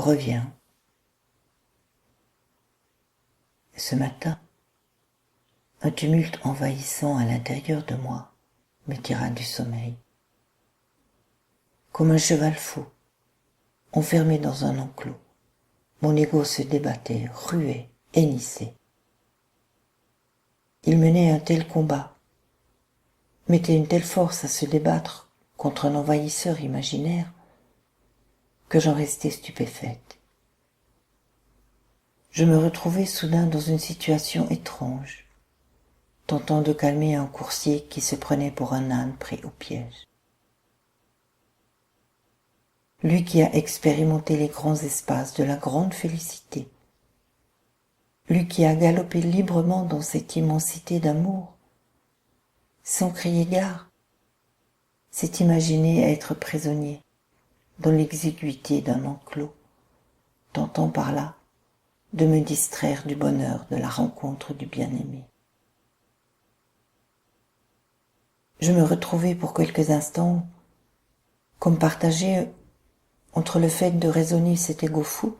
revient. Ce matin, un tumulte envahissant à l'intérieur de moi me tira du sommeil. Comme un cheval fou, enfermé dans un enclos, mon ego se débattait, ruait, hennissait. Il menait un tel combat, mettait une telle force à se débattre contre un envahisseur imaginaire que j'en restais stupéfaite. Je me retrouvais soudain dans une situation étrange, tentant de calmer un coursier qui se prenait pour un âne pris au piège. Lui qui a expérimenté les grands espaces de la grande félicité, lui qui a galopé librement dans cette immensité d'amour, sans crier gare, s'est imaginé être prisonnier dans l'exiguïté d'un enclos, tentant par là de me distraire du bonheur de la rencontre du bien-aimé. Je me retrouvais pour quelques instants comme partagé entre le fait de raisonner cet égo fou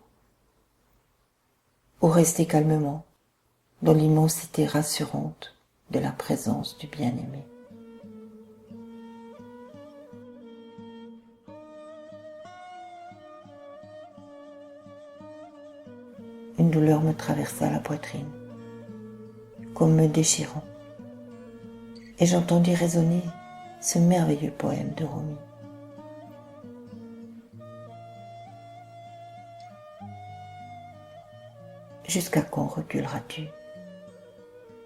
ou rester calmement dans l'immensité rassurante de la présence du bien-aimé. Une douleur me traversa la poitrine, comme me déchirant, et j'entendis résonner ce merveilleux poème de Rumi. Jusqu'à quand reculeras-tu?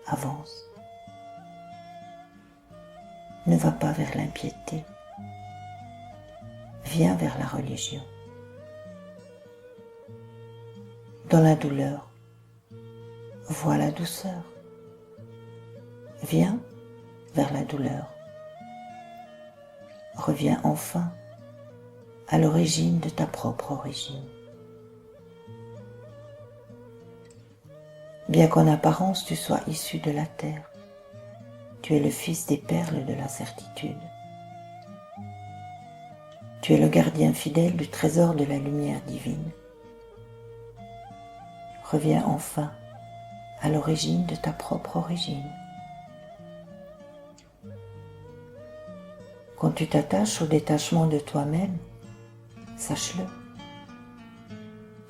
Avance. Ne va pas vers l'impiété. Viens vers la religion. Dans la douleur, vois la douceur. Viens vers la douleur. Reviens enfin à l'origine de ta propre origine. Bien qu'en apparence tu sois issu de la terre, tu es le fils des perles de la certitude. Tu es le gardien fidèle du trésor de la lumière divine. Reviens enfin à l'origine de ta propre origine. Quand tu t'attaches au détachement de toi-même, sache-le,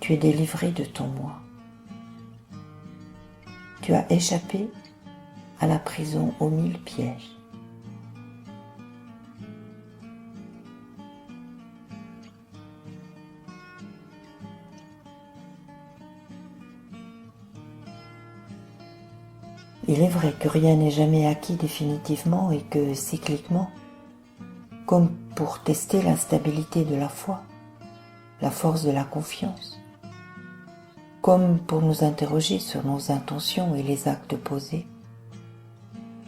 tu es délivré de ton moi. Tu as échappé à la prison aux 1000 pièges. Il est vrai que rien n'est jamais acquis définitivement et que cycliquement, comme pour tester la stabilité de la foi, la force de la confiance, comme pour nous interroger sur nos intentions et les actes posés,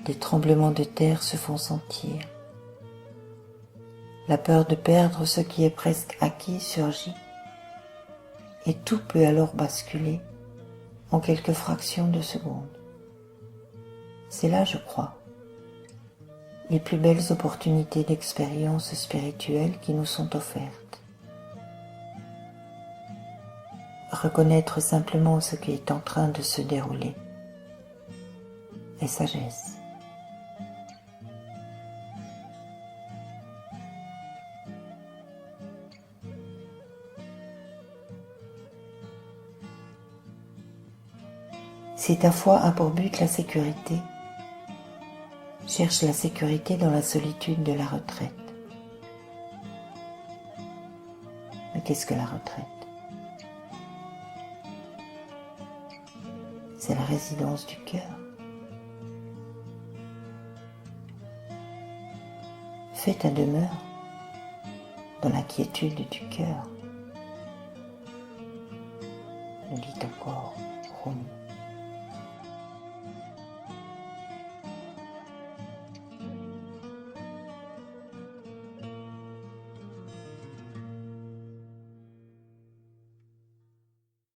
des tremblements de terre se font sentir. La peur de perdre ce qui est presque acquis surgit, et tout peut alors basculer en quelques fractions de secondes. C'est là, je crois, les plus belles opportunités d'expérience spirituelle qui nous sont offertes. Reconnaître simplement ce qui est en train de se dérouler est sagesse. Si ta foi a pour but la sécurité, cherche la sécurité dans la solitude de la retraite. Mais qu'est-ce que la retraite? C'est la résidence du cœur. Fais ta demeure dans la quiétude du cœur. Le dit encore Rumi.